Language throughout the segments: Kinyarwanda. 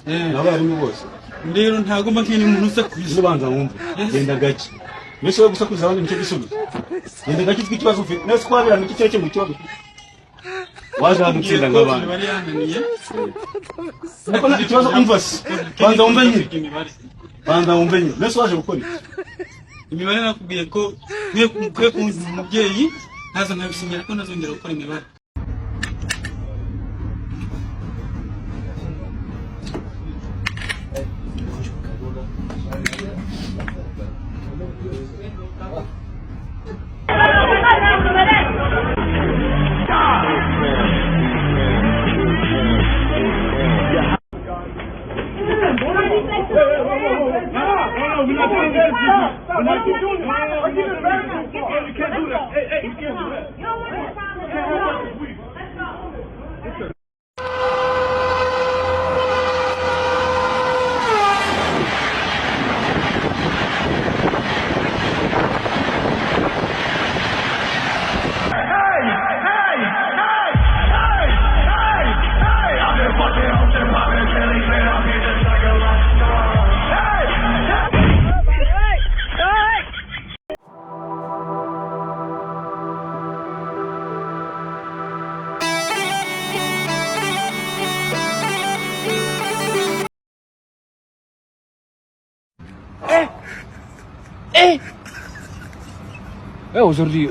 n'abarimu bose rero ntagomba nkene umuntu usakuza ubanza wumve genda gake mbese we gusakuza abandi nicyo gisubizo genda gake tw'ikibazo ufite nese twabirana iki cyo mu kibazo waje gutsinda nk'abandi ariko nta kibazo umvase banza wumve nyine nese waje gukora iki imibare nakubwiye ko nkwiye kumva umubyeyi ntaza nkabisinyira ko ntazongera gukora imibare.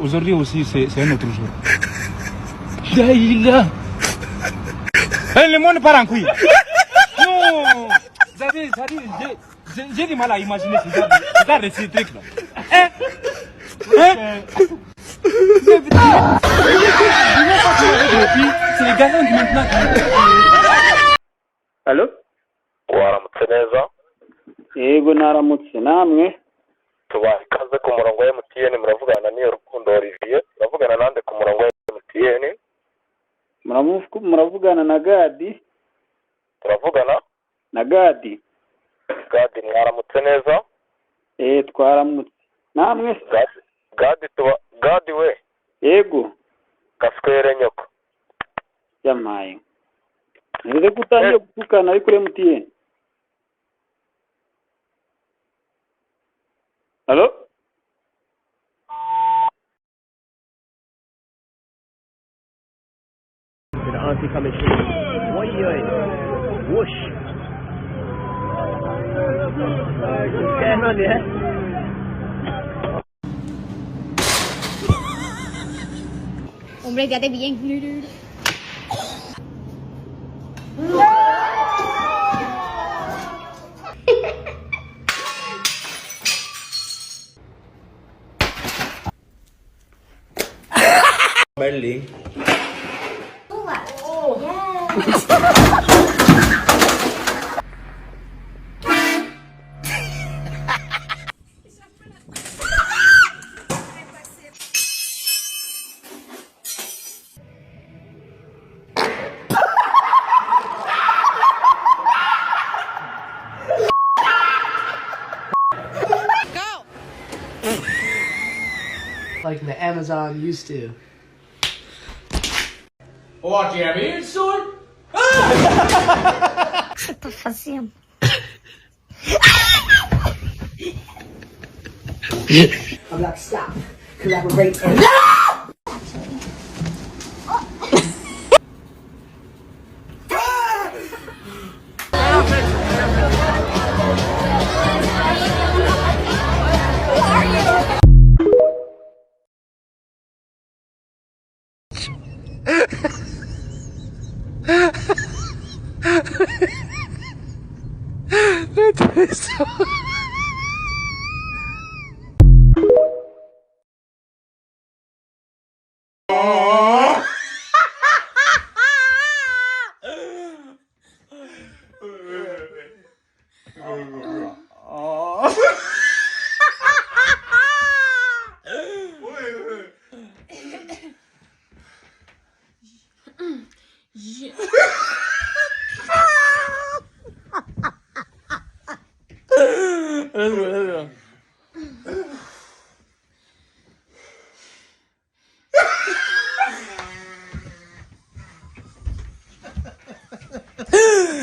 Aujourd'hui aussi, c'est un autre jour. Daïla. Le monde part en couille. Non. J'ai du mal à imaginer ce genre de ces trucs-là. C'est les galants maintenant. Allô? Waramutse neza. Yego naramutse namwe. Tubaye ikaze ku murongo wa MTN muravugana n'iyo Rukundo Olivier muravugana nande ku murongo wa MTN muravugana na Gadi turavugana na Gadi mwaramutse neza twaramutse namwe Gadi we yego kaswere nyoko yamaye nze gutangira gutukana ari kuri MTN. Allô? The auntie coming through. What are you doing? Whoosh. What's going on, yeah? Hombre, quédate bien. Berlin. Oh, yeah. Like the Amazon used to. What do you mean, son? O que você tá fazendo? I'm like, stop. Collaborate.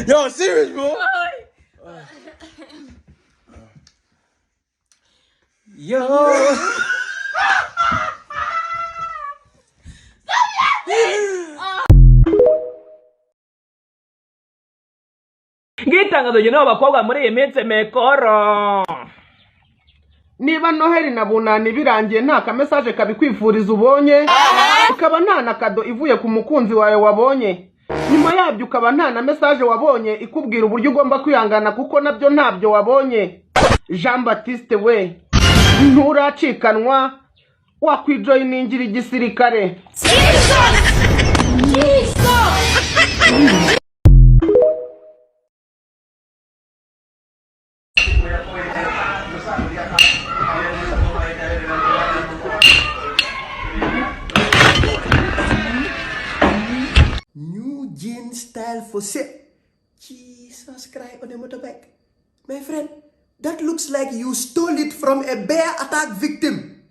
Yo, serious, bro. Yo. Ngitangazo jye n'abakobwa muri iyi minsi mekoro. Niba Noheli na Bunani birangiye nta kamesaje kabikwifuriza ubonye, ukaba nta na kado ivuye ku mukunzi wawe wabonye, nyuma yabyo ukaba nta na mesaje wabonye ikubwira uburyo ugomba kwihangana kuko nabyo ntabyo wabonye, Jean Baptiste we nturacikanwa wakwijoyiningira igisirikare. New jean style for sale. Jesus Christ on a motorbike. My friend, that looks like you stole it from a bear attack victim.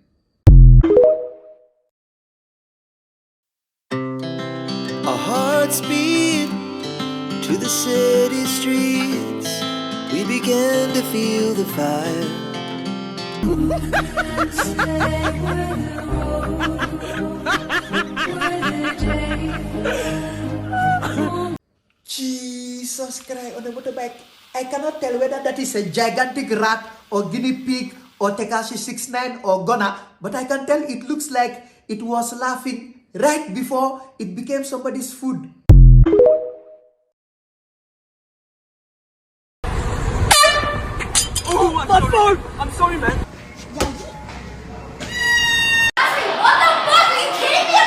Our hearts beat to the city streets. We began to feel the fire. Jesus Christ on a motorbike. I cannot tell whether that is a gigantic rat or guinea pig or Tekashi 69 or Ghana, but I can tell it looks like it was laughing right before it became somebody's food. Oh, my phone! I'm sorry, man. What the fuck? Are you kidding me?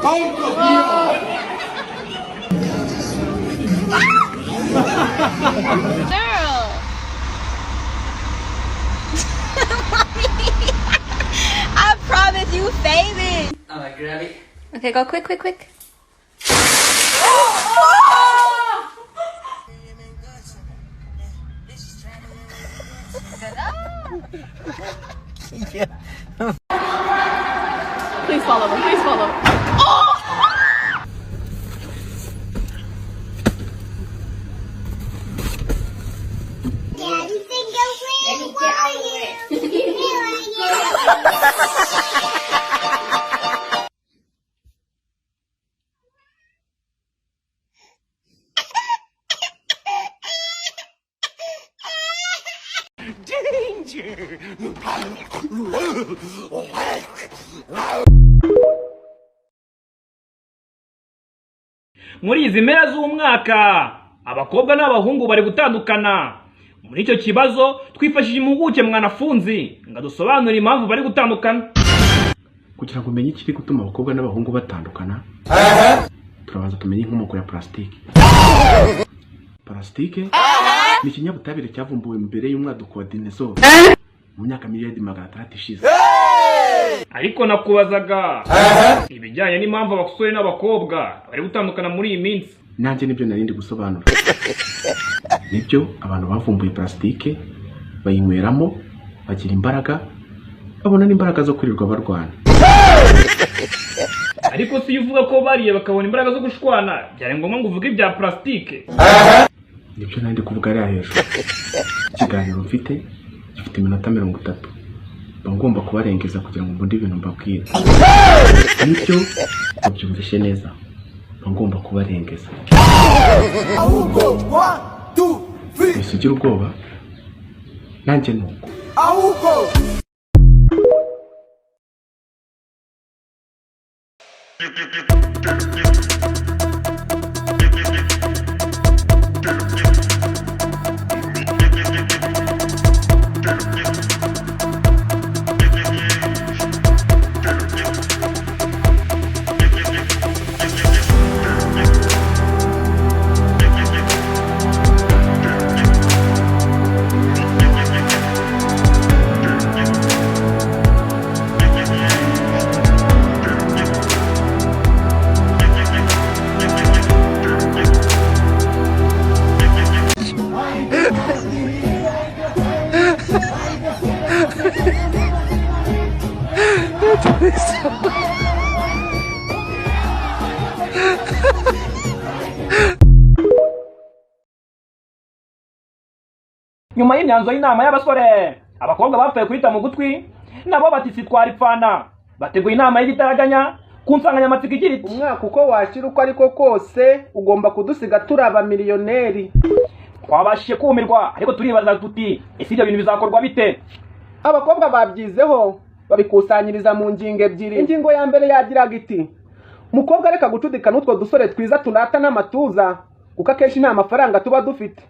I'm trying to sleep. Girl. I promise you famous. Alright, grab it. Okay, go quick, quick, quick. Please follow him, please follow him. Danger! Muri izi mpera z'umwaka abakobwa n'abahungu bari gutandukana. Muri icyo kibazo twifashishije impuguke mwanafunzi ngo dusobanure impamvu bari gutandukana. Kugira ngo umenye ikiri gutuma abakobwa n'abahungu batandukana, turabanza tumenye inkomoko ya plastike. Plastike ni ikinyabutabire cyavumbuwe mbere y'umwaduko wa dinosaur mu myaka miliyari 600 ishize. Ariko nakubazaga ibijyanye n'impamvu abasore n'abakobwa bari gutandukana muri iyi minsi. Nanjye nibyo narindi gusobanura. Nibyo abantu bavumbuye plastike bayinyweramo bagira imbaraga, babona n'imbaraga zo kwirirwa barwana. Ariko si uvuga ko bariye bakabona imbaraga zo gushwana, byari ngombwa ngo uvuge ibya plastike. Nibyo narindi kuvuga ari hejuru. Ikiganiro mfite gifite iminota 30. Ngomba kubarengeza kugira ngo mbundi ibintu mbabwire. Nibyo babyumvishe neza. Ngomba kubarengeza. Ahubwo 1 2 3 Isugira ubwoba nanjye nuko. Ahubwo nyuma y'imyanzuro y'inama y'abasore abakobwa bapfuye kwita mu gutwi nabo bati sitwara ipfana bateguye inama y'igitaraganya ku nsanganyamatsiko igira iti umwaka uko washira uko ariko kose ugomba kudusiga turi abamiliyoneri. twabashije kumirwa ariko turibaza tuti ese ibyo bintu bizakorwa bite? Abakobwa babyizeho babikusanyiriza mu ngingo ebyiri. Ingingo ya mbere yagiraga iti mukobwa reka gucudika n'utwo dusore twiza tunata n'amatuza kuko akenshi nta mafaranga tuba dufite,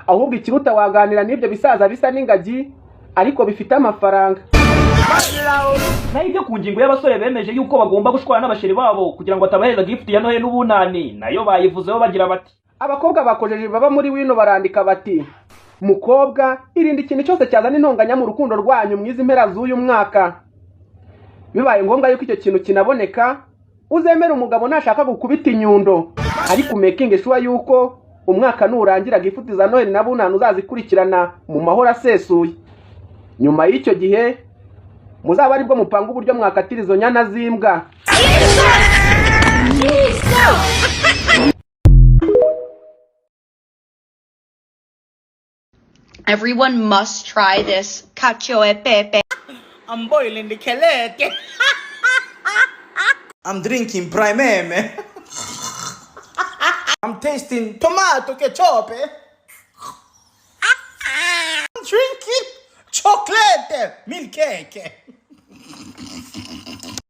ahubwo ikiruta waganira n'ibyo bisaza bisa n'ingagi ariko bifite amafaranga. naho ibyo ku ngingo y'abasore bemeje yuko bagomba gushwana n'abasheri babo kugira ngo batabaheza gift ya Noheli n'ubunani, nayo bayivuzeho bagira bati abakobwa bakojeje baba muri wino barandika bati mukobwa irinde ikintu cyose cyazana intonganya mu rukundo rwanyu mwiza impera z'uyu mwaka. Bibaye ngombwa yuko icyo kintu kinaboneka uzemera umugabo nashaka gukubita inyundo, ariko making sure yuko umwaka nurangira gifuti za Noheli na bunani uzazikurikirana mu mahoro asesuye. Nyuma y'icyo gihe muzaba aribwo mupanga uburyo mwakatira izo nyana z'imbwa. Everyone must try this cacio e pepe. I'm boiling the kelete. I'm drinking primeme. I'm tasting tomato ketchup. I'm drinking chocolate milk cake.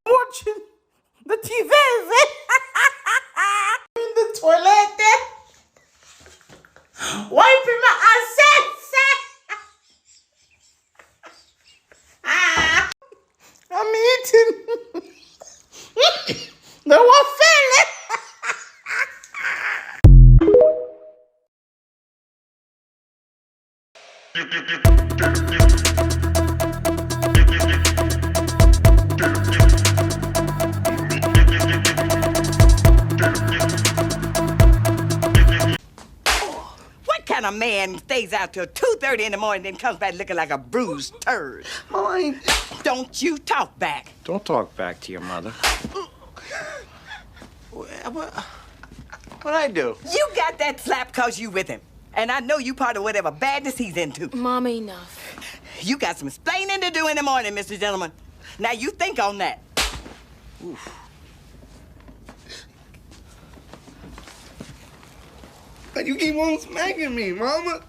Watching the TV in the toilet. Wiping my assets. I'm eating the waffle. What kind of man stays out till 2:30 in the morning and comes back looking like a bruised turd? Mine. Don't you talk back. Don't talk back to your mother. What'd I do? You got that slap cause you with him. And I know you part of whatever badness he's into. Mama, enough. You got some explaining to do in the morning, Mr. Gentleman. Now you think on that. Oof. But you keep on smacking me, Mama.